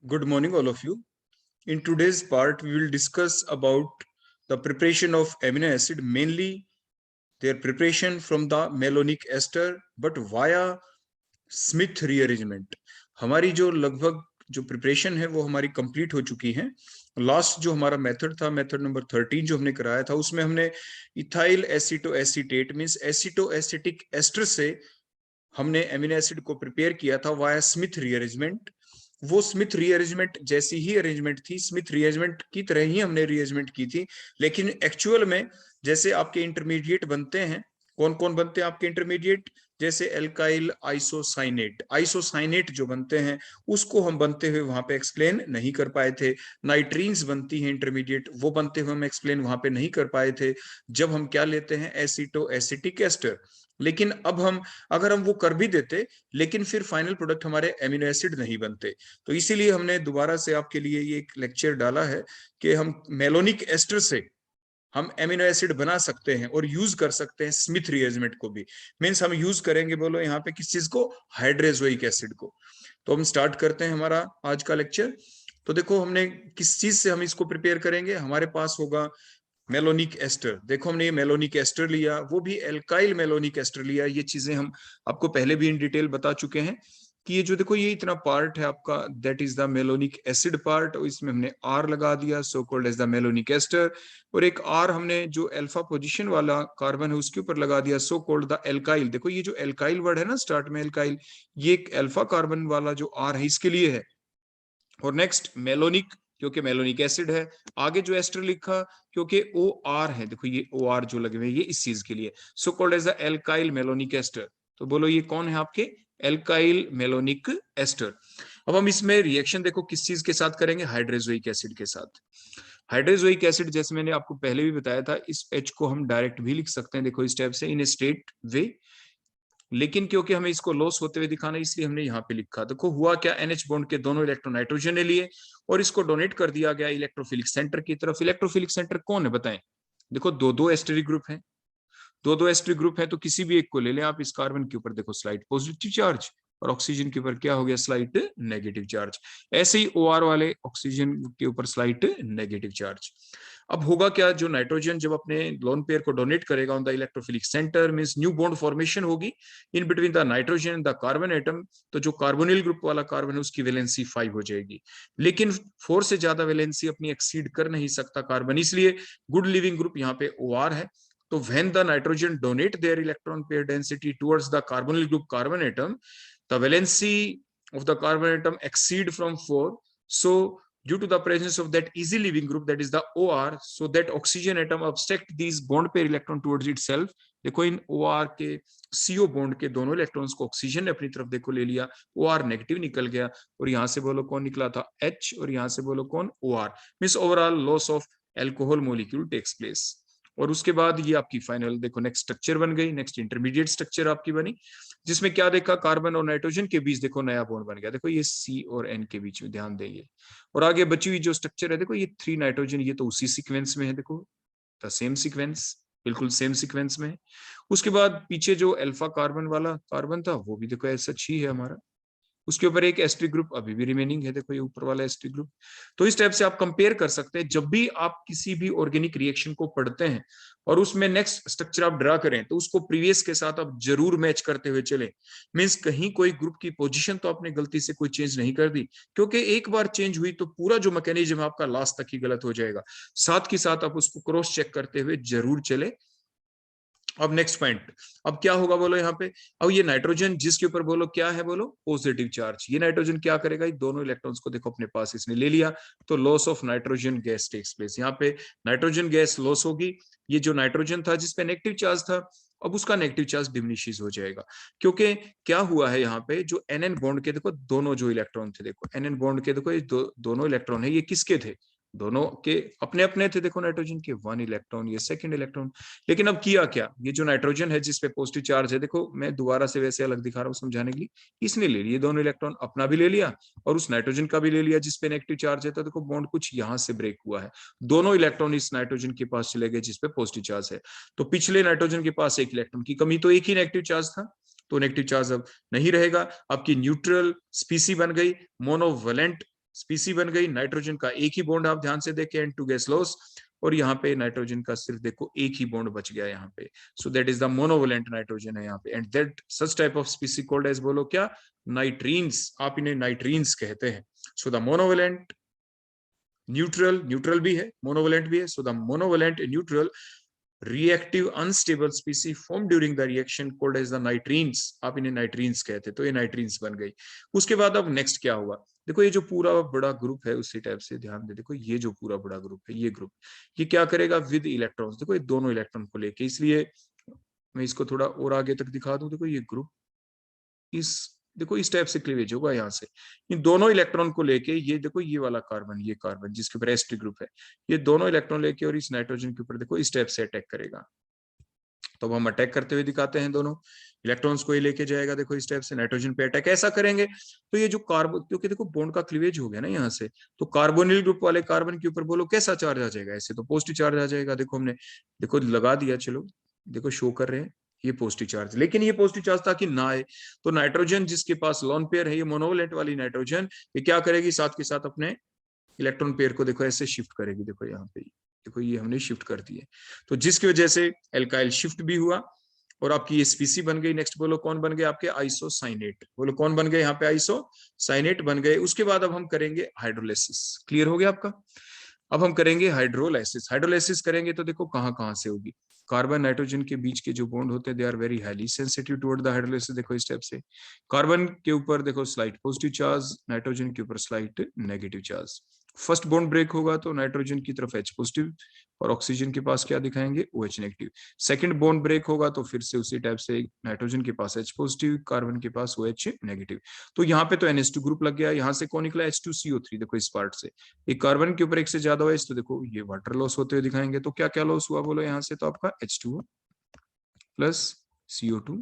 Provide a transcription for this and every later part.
Good morning, all of you. In today's part, we will discuss about the preparation of amino acid, mainly their preparation from the malonic ester, but via Smith rearrangement. हमारी जो लगभग जो preparation है वो हमारी complete हो चुकी है। लास्ट जो हमारा मेथड था, मेथड नंबर 13 जो हमने कराया था, उसमें हमने ethyl एसिटो acetate means एसिटो acetic ester से हमने एमिनो एसिड को प्रिपेयर किया था वाया स्मिथ रीअरेंजमेंट। वो स्मिथ रीअरेंजमेंट जैसी ही अरेंजमेंट थी, स्मिथ रीअरेंजमेंट की तरह ही हमने रीअरेंजमेंट की थी, लेकिन एक्चुअल में जैसे आपके इंटरमीडिएट बनते हैं, कौन कौन बनते हैं आपके इंटरमीडिएट, जैसे एल्काइल आइसोसाइनेट, आइसोसाइनेट जो बनते हैं उसको हम बनते हुए वहां पे एक्सप्लेन नहीं कर पाए थे। नाइट्रीन्स बनती हैं इंटरमीडिएट, वो बनते हुए हम एक्सप्लेन वहां पे नहीं कर पाए थे जब हम क्या लेते हैं, एसिटो एसिटिक एस्टर। लेकिन अब हम अगर हम वो कर भी देते, लेकिन फिर फाइनल प्रोडक्ट हमारे एमिनो एसिड नहीं बनते। तो इसीलिए हमने दोबारा से आपके लिए ये एक लेक्चर डाला है कि हम मेलोनिक एस्टर से हम एमिनो एसिड बना सकते हैं और यूज कर सकते हैं स्मिथ रिएजमेंट को भी। मींस हम यूज करेंगे, बोलो यहाँ पे किस चीज को, हाइड्रोजोइक एसिड को। तो हम स्टार्ट करते हैं हमारा आज का लेक्चर। तो देखो हमने किस चीज से हम इसको प्रिपेयर करेंगे, हमारे पास होगा मेलोनिक एस्टर। देखो हमने ये मेलोनिक एस्टर लिया, वो भी एल्काइल मेलोनिक एस्टर लिया। ये चीजें हम आपको पहले भी इन डिटेल बता चुके हैं कि ये जो देखो ये इतना पार्ट है आपका, that is the malonic acid part, और इसमें हमने आर लगा दिया, so called as the malonic ester. और एक आर हमने जो अल्फा पोजीशन वाला कार्बन है उसके ऊपर लगा दिया, सो कॉल्ड द एल्काइल। देखो ये जो एल्काइल वर्ड है ना स्टार्ट में, एल्काइल, ये एक अल्फा कार्बन वाला जो आर है इसके लिए है। और नेक्स्ट मेलोनिक, क्योंकि मेलोनिक एसिड है। आगे जो एस्टर लिखा क्योंकि ओ आर है, देखो ये ओ आर जो लगे हुए ये इस चीज के लिए, so called as the alkyl malonic ester. तो बोलो ये कौन है आपके, एल्काइल मेलोनिक एस्टर। अब हम इसमें रिएक्शन देखो किस चीज के साथ करेंगे, हाइड्रोजोइक एसिड के साथ। हाइड्रोजोइक एसिड जैसे मैंने आपको पहले भी बताया था, इस एच को हम डायरेक्ट भी लिख सकते हैं, देखो इस टाइप से, इन ए स्ट्रेट वे। लेकिन क्योंकि हमें इसको लॉस होते हुए दिखाना है इसलिए हमने यहाँ पे लिखा। देखो हुआ क्या, एनएच बॉन्ड के दोनों इलेक्ट्रॉन नाइट्रोजन ने लिए और इसको डोनेट कर दिया गया इलेक्ट्रोफिलिक सेंटर की तरफ। इलेक्ट्रोफिलिक सेंटर कौन है बताएं, देखो दो दो एस्टरी ग्रुप है, दो दो एस्टरी ग्रुप है, तो किसी भी एक को ले लें आप। इस कार्बन के ऊपर देखो स्लाइड पॉजिटिव चार्ज और ऑक्सीजन के ऊपर क्या हो गया, स्लाइट नेगेटिव चार्ज। ऐसे ही ओ आर वाले ऑक्सीजन के ऊपर स्लाइट नेगेटिव चार्ज। अब होगा क्या, जो नाइट्रोजन जब अपने लोन पेयर को डोनेट करेगा on the electrophilic centre, means new bond formation होगी in between the nitrogen and the carbon atom. तो जो कार्बोनिल ग्रुप वाला कार्बन है उसकी वैलेंसी 5 हो जाएगी, लेकिन 4 से ज्यादा वैलेंसी अपनी एक्सीड कर नहीं सकता कार्बन, इसलिए गुड लिविंग ग्रुप यहाँ पे ओ आर है। तो when the nitrogen donate their electron pair density towards the carbonyl group carbon atom, the valency of the carbon atom exceed from 4. So due to the presence of that easy leaving group, that is the OR, so that oxygen atom obstruct these bond pair electron towards itself. देखो इन OR के CO bond के दोनों electrons को oxygen ने अपनी तरफ देखो ले लिया, OR नेगेटिव निकल गया, और यहां से बोलो कौन निकला था, H, और यहां से बोलो कौन, OR। Means overall loss of alcohol molecule takes place. और उसके बाद ये आपकी फाइनल देखो नेक्स्ट स्ट्रक्चर बन गई, नेक्स्ट इंटरमीडिएट स्ट्रक्चर आपकी बनी, जिसमें क्या देखा, कार्बन और नाइट्रोजन के बीच देखो नया बॉन्ड बन गया। देखो ये सी और एन के बीच में ध्यान देंगे। और आगे बची हुई जो स्ट्रक्चर है, देखो ये 3 नाइट्रोजन, ये तो उसी सीक्वेंस में है, देखो द सेम सीक्वेंस, बिल्कुल सेम सीक्वेंस में है। उसके बाद पीछे जो अल्फा कार्बन वाला कार्बन था वो भी देखो ऐसा ही है हमारा, उसके ऊपर एक एस्ट्रिक ग्रुप अभी भी रिमेनिंग है, देखो ये ऊपर वाला एस्ट्रिक ग्रुप। तो इस टाइप से आप कंपेयर कर सकते हैं। जब भी आप किसी भी ऑर्गेनिक रिएक्शन को पढ़ते हैं और उसमें नेक्स्ट स्ट्रक्चर आप ड्रा करें, तो उसको प्रीवियस के साथ आप जरूर मैच करते हुए चले। मींस कहीं कोई ग्रुप की पोजीशन तो आपने गलती से कोई चेंज नहीं कर दी, क्योंकि एक बार चेंज हुई तो पूरा जो मैकेनिज्म है आपका लास्ट तक ही गलत हो जाएगा। साथ के साथ आप उसको क्रॉस चेक करते हुए जरूर चले। अब नेक्स्ट पॉइंट, अब क्या होगा बोलो यहाँ पे, अब ये नाइट्रोजन जिसके ऊपर बोलो क्या है, बोलो पॉजिटिव चार्ज, ये नाइट्रोजन क्या करेगा, ये दोनों इलेक्ट्रॉन्स को देखो अपने पास इसने ले लिया, तो loss of nitrogen gas takes place. यहाँ पे नाइट्रोजन गैस लॉस होगी, ये जो नाइट्रोजन था जिसपे नेगेटिव चार्ज था, अब उसका नेगेटिव चार्ज डिमिनिश हो जाएगा। क्योंकि क्या हुआ है यहाँ पे, जो एन एन बॉन्ड के देखो दोनों जो इलेक्ट्रॉन थे, देखो एन एन बॉन्ड के देखो ये दोनों इलेक्ट्रॉन है, ये किसके थे, दोनों के अपने अपने थे। देखो नाइट्रोजन के 1 इलेक्ट्रॉन, ये सेकंड इलेक्ट्रॉन। लेकिन अब किया क्या, ये जो नाइट्रोजन है जिसपे पॉजिटिव चार्ज है, देखो मैं दोबारा से वैसे अलग दिखा रहा हूँ समझाने के लिए, इसने ले लिए दोनों इलेक्ट्रॉन, अपना भी ले लिया और उस नाइट्रोजन का भी ले लिया जिसपे नेगेटिव चार्ज है। तो देखो बॉन्ड कुछ यहां से ब्रेक हुआ है, दोनों इलेक्ट्रॉन इस नाइट्रोजन के पास चले गए जिसपे पॉजिटिव चार्ज है। तो पिछले नाइट्रोजन के पास एक इलेक्ट्रॉन की कमी, तो एक ही नेगेटिव चार्ज था, तो नेगेटिव चार्ज अब नहीं रहेगा, आपकी न्यूट्रल स्पीसी बन गई, मोनोवेलेंट स्पीसी बन गई, नाइट्रोजन का एक ही बॉन्ड आप ध्यान से देखें, N2 गैस लॉस, और यहाँ पे नाइट्रोजन का सिर्फ देखो एक ही बॉन्ड बच गया यहाँ पे, so that is the monovalent nitrogen है यहाँ पे, and that such type of species called as, बोलो क्या, नाइट्रीन्स, आप इन्हें नाइट्रीन्स कहते हैं। So the monovalent neutral, neutral भी है, मोनोवेलेंट भी है, so the monovalent neutral reactive unstable species form during the reaction called as the nitrenes, आप इन्हें नाइट्रीन्स कहते हैं, तो ये नाइट्रीन्स बन गई। उसके बाद अब नेक्स्ट क्या हुआ, देखो ये जो पूरा बड़ा ग्रुप है उसी टाइप से ध्यान दे, देखो ये जो पूरा बड़ा ग्रुप है, ये ग्रुप ये क्या करेगा विद इलेक्ट्रॉन्स, देखो ये दोनों इलेक्ट्रॉन को लेके, इसलिए मैं इसको थोड़ा और आगे तक दिखा दूं, देखो ये ग्रुप इस, देखो इस टाइप से क्लीवेज होगा यहाँ से, इन दोनों इलेक्ट्रॉन को लेके, ये देखो ये वाला कार्बन, ये कार्बन जिसके ऊपर sp ग्रुप है, ये दोनों इलेक्ट्रॉन लेके और इस नाइट्रोजन के ऊपर देखो इस टाइप से अटैक करेगा। तो अब हम अटैक करते हुए दिखाते हैं, दोनों इलेक्ट्रॉन्स को ही लेके जाएगा, देखो इस टाइप से नाइट्रोजन पे अटैक ऐसा करेंगे, तो ये जो कार्बन, क्योंकि देखो बॉन्ड का क्लीवेज हो गया ना यहाँ से, तो कार्बोनिल ग्रुप वाले कार्बन के ऊपर बोलो कैसा चार्ज आ जाएगा, ऐसे तो पॉजिटिव चार्ज आ जाएगा, देखो हमने देखो लगा दिया, चलो देखो शो कर रहे हैं ये पॉजिटिव चार्ज, लेकिन ये पॉजिटिव चार्ज ताकि ना आए, तो नाइट्रोजन जिसके पास लोन पेयर है, ये मोनोवेलेंट वाली नाइट्रोजन, ये क्या करेगी साथ के साथ अपने इलेक्ट्रॉन पेयर को देखो ऐसे शिफ्ट करेगी, देखो यहाँ पे देखो ये हमने शिफ्ट कर दिए, तो जिसकी वजह से एल्काइल शिफ्ट भी हुआ और आपकी ये स्पीसी बन गई। नेक्स्ट बोलो कौन बन गए आपके, आइसोसाइनेट, बोलो कौन बन गए यहाँ पे, आइसोसाइनेट बन गए। उसके बाद अब हम करेंगे हाइड्रोलिसिस, क्लियर हो गया आपका। अब हम करेंगे हाइड्रोलाइसिस, हाइड्रोलाइसिस करेंगे तो देखो कहाँ कहाँ से होगी, कार्बन नाइट्रोजन के बीच के जो बॉन्ड होते हैं they are very highly sensitive toward the hydrolysis, देखो इस टाइप से, कार्बन के ऊपर देखो स्लाइट पॉजिटिव चार्ज, नाइट्रोजन के ऊपर slight negative charge, first bond break होगा तो नाइट्रोजन की तरफ H पॉजिटिव और ऑक्सीजन के पास क्या दिखाएंगे OH negative, second bond break होगा तो फिर से उसी टाइप से नाइट्रोजन के पास H पॉजिटिव, कार्बन के पास OH नेगेटिव, तो यहाँ पे तो NH2 ग्रुप लग गया, यहाँ से कौन निकला H2CO3, देखो इस पार्ट से एक कार्बन के ऊपर एक से ज्यादा OH, तो देखो ये वाटर लॉस होते हुए दिखाएंगे, तो क्या क्या लॉस हुआ बोलो यहाँ से, तो आपका H2O प्लस CO2,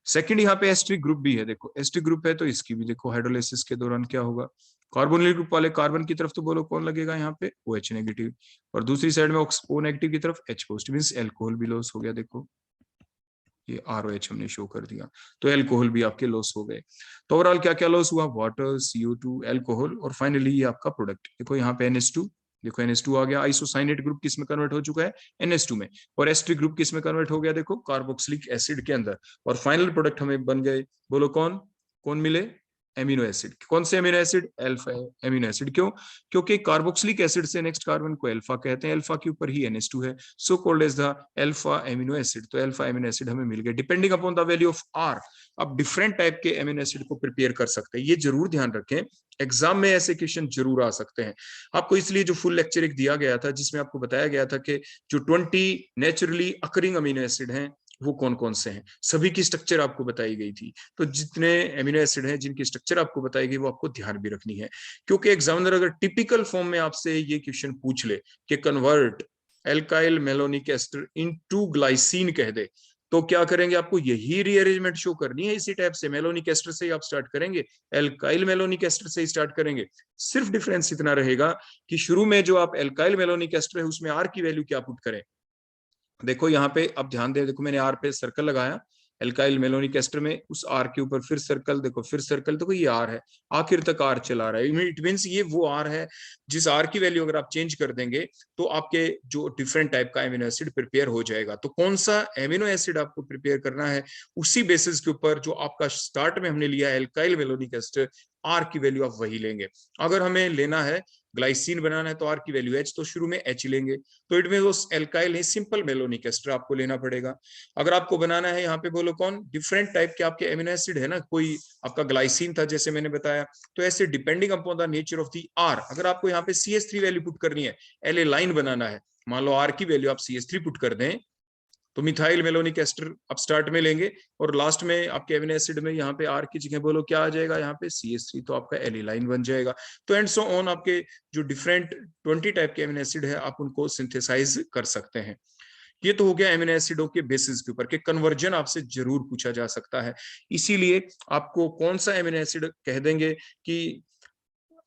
सेकंड यहाँ पे एस्ट्रिक ग्रुप भी है, देखो एस्ट्रिक ग्रुप है तो इसकी भी देखो हाइड्रोलाइसिस के दौरान क्या होगा, कार्बोनिल ग्रुप वाले कार्बन की तरफ तो बोलो कौन लगेगा यहाँ पे OH नेगेटिव, और दूसरी साइड में O नेगेटिव की तरफ H पॉजिटिव, मींस एल्कोहल भी लॉस हो गया, देखो ये ROH हमने शो कर दिया, तो एल्कोहल भी आपके लॉस हो गए। तो ओवरऑल क्या क्या लॉस हुआ, वाटर, CO2, एल्कोहल, और फाइनली ये आपका प्रोडक्ट, देखो यहाँ पे NH2, देखो NH2 आ गया, आइसोसाइनेट ग्रुप किस में कन्वर्ट हो चुका है, NH2 में, और एस्ट्रिक ग्रुप किस में कन्वर्ट हो गया, देखो कार्बोक्सिलिक एसिड के अंदर, और फाइनल प्रोडक्ट हमें बन गए, बोलो कौन कौन मिले, एमिनो एसिड, कौन से amino acid, alpha amino acid, क्यों, क्योंकि कार्बोक्सिलिक एसिड से नेक्स्ट कार्बन को अल्फा कहते हैं, अल्फा के ऊपर ही NH2 है, so called as the alpha amino acid, तो अल्फा एमिनो एसिड हमें मिल गए, depending upon the value of R आप डिफरेंट टाइप के एमिनो एसिड को प्रिपेयर कर सकते हैं, ये जरूर ध्यान रखें, एग्जाम में ऐसे क्वेश्चन जरूर आ सकते हैं आपको, इसलिए जो फुल लेक्चर एक दिया गया था जिसमें आपको बताया गया था कि जो 20 नेचुरली अकरिंग अमीनो एसिड हैं वो कौन कौन से हैं, सभी की स्ट्रक्चर आपको बताई गई थी, तो जितने एमिनो एसिड हैं जिनकी स्ट्रक्चर आपको बताई गई वो आपको ध्यान भी रखनी है, क्योंकि एग्जामिनर अगर टिपिकल फॉर्म में आपसे ये क्वेश्चन पूछ ले कि convert alkyl malonic ester into glycine कह दे, तो क्या करेंगे, आपको यही रीअरेंजमेंट शो करनी है, इसी टाइप से मेलोनिक एस्टर से ही आप स्टार्ट करेंगे, एल्काइल मेलोनिक एस्टर से ही स्टार्ट करेंगे, सिर्फ डिफरेंस इतना रहेगा कि शुरू में जो आप एल्काइल मेलोनिक एस्टर है उसमें R की वैल्यू क्या पुट करें, देखो यहाँ पे अब ध्यान दे, देखो मैंने R पे सर्कल लगाया, एल्काइल मेलोनिक एस्टर में उस R के ऊपर फिर सर्कल, देखो फिर सर्कल, देखो ये R है, आखिर तक R चला रहा है, इट मींस ये वो R है जिस R की वैल्यू अगर आप चेंज कर देंगे तो आपके जो डिफरेंट टाइप का एमिनो एसिड प्रिपेयर हो जाएगा, तो कौन सा एमिनो एसिड आपको प्रिपेयर करना है उसी बेसिस के ऊपर जो आपका स्टार्ट में हमने लिया एल्काइल मेलोनिक एस्टर, R की वैल्यू आप वही लेंगे, अगर हमें लेना है ग्लाइसिन बनाना है तो R की वैल्यू H, तो शुरू में H लेंगे, तो इट मीन वो एल्काइल है, सिंपल मेलोनिक एस्टर आपको लेना पड़ेगा। अगर आपको बनाना है यहाँ पे बोलो कौन डिफरेंट टाइप के आपके एमिनो एसिड है ना, कोई आपका ग्लाइसिन था जैसे मैंने बताया, तो ऐसे depending upon the nature of the R, अगर आपको यहाँ पे CH3 वैल्यू पुट करनी है, एल लाइन बनाना है, मान लो R की वैल्यू आप CH3 पुट कर दें, तो मिथाइल मेलोनिक एस्टर आप स्टार्ट में लेंगे और लास्ट में आपके एमिनो एसिड में यहाँ पे R की जगह बोलो क्या आ जाएगा, यहाँ पे CH3, तो आपका एलिलाइन बन जाएगा, तो एंड सो ऑन आपके जो डिफरेंट 20 टाइप के एमिनो एसिड है आप उनको सिंथेसाइज कर सकते हैं। ये तो हो गया एमिनो एसिडों के बेसिस के ऊपर के कन्वर्जन आपसे जरूर पूछा जा सकता है, इसीलिए आपको कौन सा एमिनो एसिड कह देंगे कि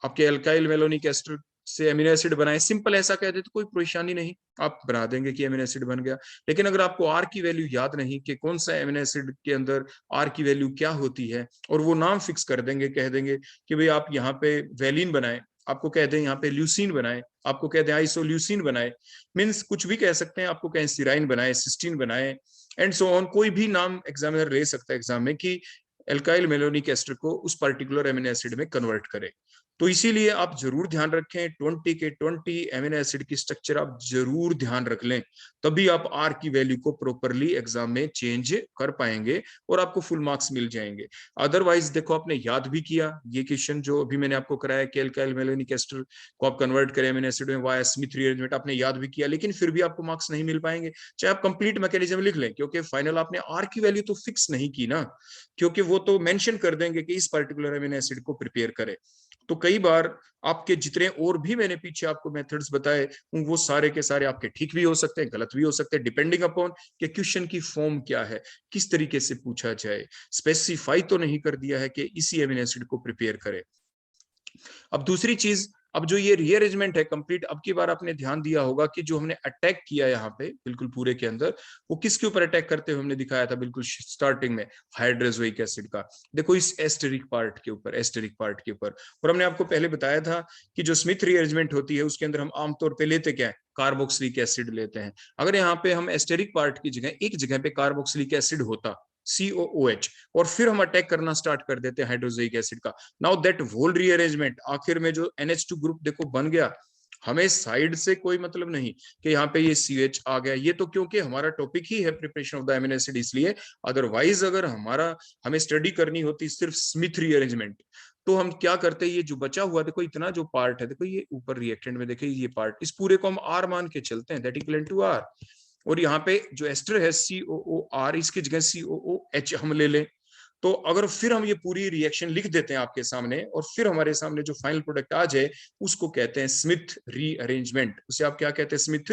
आपके एल्काइल मेलोनिक एस्टर से अमीनो एसिड बनाए, सिंपल ऐसा कह देते कोई परेशानी नहीं, आप बना देंगे कि अमीनो एसिड बन गया। लेकिन अगर आपको आर की वैल्यू याद नहीं कि कौन सा अमीनो एसिड के अंदर आर की वैल्यू क्या होती है, और वो नाम फिक्स कर देंगे, कह देंगे कि भाई आप यहाँ पे वैलिन बनाए, आपको कह दें यहाँ पे ल्यूसीन बनाए, आपको कह दें आइसोल्यूसिन बनाए, मीन्स कुछ भी कह सकते हैं, आपको कहें सिराइन बनाए, सिस्टीन बनाए, एंड सो ऑन, कोई भी नाम एग्जामिनर ले सकता है एग्जाम में कि एल्काइल मेलोनिक एस्टर को उस पर्टिकुलर एमिनो एसिड में कन्वर्ट करे। तो इसीलिए आप जरूर ध्यान रखें 20 के 20 एमिनो एसिड की स्ट्रक्चर आप जरूर ध्यान रख लें, तभी आप आर की वैल्यू को प्रॉपरली एग्जाम में चेंज कर पाएंगे और आपको फुल मार्क्स मिल जाएंगे। अदरवाइज देखो आपने याद भी किया ये क्वेश्चन जो अभी मैंने आपको कराया कि एल्काइल मेलोनिक एस्टर को आप कन्वर्ट करें एमिनो एसिड में वाया स्मिथ रीअरेंजमेंट, आपने याद भी किया, लेकिन फिर भी आपको मार्क्स नहीं मिल पाएंगे चाहे आप कंप्लीट मैकेनिज्म लिख लें, क्योंकि फाइनल आपने आर की वैल्यू तो फिक्स नहीं की ना, क्योंकि वो तो मेंशन कर देंगे कि इस पर्टिकुलर एमिनो एसिड को प्रिपेयर करें। तो कई बार आपके जितने और भी मैंने पीछे आपको मेथड्स बताए वो सारे के सारे आपके ठीक भी हो सकते हैं, गलत भी हो सकते हैं, डिपेंडिंग अपॉन कि क्वेश्चन की फॉर्म क्या है, किस तरीके से पूछा जाए, स्पेसिफाई तो नहीं कर दिया है कि इसी एमिनो एसिड को प्रिपेयर करें। अब दूसरी चीज, अब जो ये रीअरेंजमेंट है कंप्लीट, अब की बार आपने ध्यान दिया होगा कि जो हमने अटैक किया यहाँ पे बिल्कुल पूरे के अंदर, वो किसके ऊपर अटैक करते हुए हमने दिखाया था बिल्कुल स्टार्टिंग में, हाइड्रोजोइक एसिड का, देखो इस एस्टेरिक पार्ट के ऊपर, एस्टेरिक पार्ट के ऊपर। और हमने आपको पहले बताया था कि जो स्मिथ रीअरेंजमेंट होती है उसके अंदर हम आमतौर पर लेते क्या है, कार्बोक्सिलिक एसिड लेते हैं। अगर यहाँ पे हम एस्टेरिक पार्ट की जगह एक जगह पे कार्बोक्सिलिक एसिड होता COOH, और फिर हम अटैक करना स्टार्ट कर देते हैं हाइड्रोक्लोरिक एसिड का, नाउ दैट होल रीअरेंजमेंट आखिर में जो NH2 ग्रुप देखो बन गया, हमें साइड से कोई मतलब नहीं कि यहाँ पे ये CH आ गया, ये तो क्योंकि हमारा टॉपिक ही है preparation of the amino acid इसलिए, अदरवाइज अगर हमें स्टडी करनी होती सिर्फ स्मिथ रीअरेंजमेंट, तो हम क्या करते, ये जो बचा हुआ देखो इतना जो पार्ट है, देखो ये ऊपर रिएक्टेंट में देखिए ये पार्ट, इस पूरे को हम R मान के चलते हैं, दैट इक्वल टू R, और यहाँ पे जो एस्टर है COOR, इसकी जगह COOH हम ले लें, तो अगर फिर हम ये पूरी रिएक्शन लिख देते हैं आपके सामने और फिर हमारे सामने जो फाइनल प्रोडक्ट आ जाए उसको कहते हैं स्मिथ रीअरेंजमेंट, उसे आप क्या कहते हैं, स्मिथ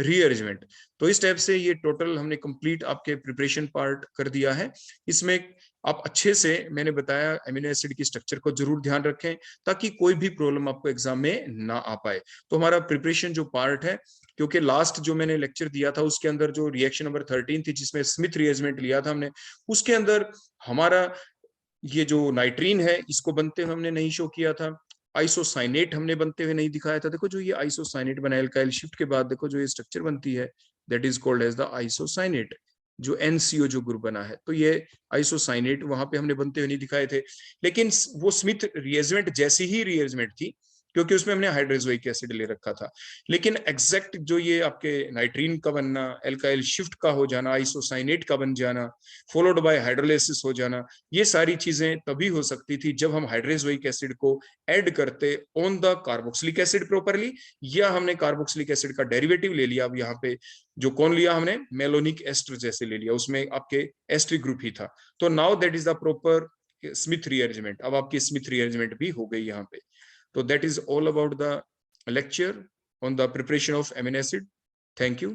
रीअरेंजमेंट। तो इस टाइप से ये टोटल हमने कंप्लीट आपके प्रिपरेशन पार्ट कर दिया है। इसमें आप अच्छे से मैंने बताया एमिनो एसिड की स्ट्रक्चर को जरूर ध्यान रखें ताकि कोई भी प्रॉब्लम आपको एग्जाम में ना आ पाए। तो हमारा प्रिपरेशन जो पार्ट है, क्योंकि लास्ट जो मैंने लेक्चर दिया था उसके अंदर जो रिएक्शन नंबर 13 थी जिसमें स्मिथ रीअरेंजमेंट लिया था हमने, उसके अंदर हमारा ये जो नाइट्रीन है इसको बनते हुए हमने नहीं शो किया था, आइसोसाइनेट हमने बनते हुए नहीं दिखाया था। देखो जो ये आइसोसाइनेट बना एल्काइल शिफ्ट के बाद देखो जो ये स्ट्रक्चर बनती है that is called as the isocyanate, जो NCO जो ग्रुप बना है, तो ये आइसोसाइनेट वहां पे हमने बनते हुए नहीं दिखाए थे। लेकिन वो स्मिथ रीअरेंजमेंट जैसी ही रीअरेंजमेंट थी क्योंकि उसमें हमने हाइड्रोक्लोरिक एसिड ले रखा था, लेकिन एग्जैक्ट जो ये आपके नाइट्रीन का बनना, एल्काइल शिफ्ट का हो जाना, आइसोसाइनेट का बन जाना, फॉलोड बाय हाइड्रोलाइसिस हो जाना, ये सारी चीजें तभी हो सकती थी जब हम हाइड्रोक्लोरिक एसिड को ऐड करते on the carboxylic acid properly, या हमने कार्बोक्सिलिक एसिड का डेरिवेटिव ले लिया, अब यहाँ पे जो कौन लिया हमने, मेलोनिक एस्टर जैसे ले लिया, उसमें आपके एस्ट्रिक ग्रुप ही था। तो now that is the proper Smith rearrangement, अब आपकी स्मिथ रीअरेंजमेंट भी हो गई यहाँ पे। So that is all about the lecture on the preparation of amino acid. Thank you.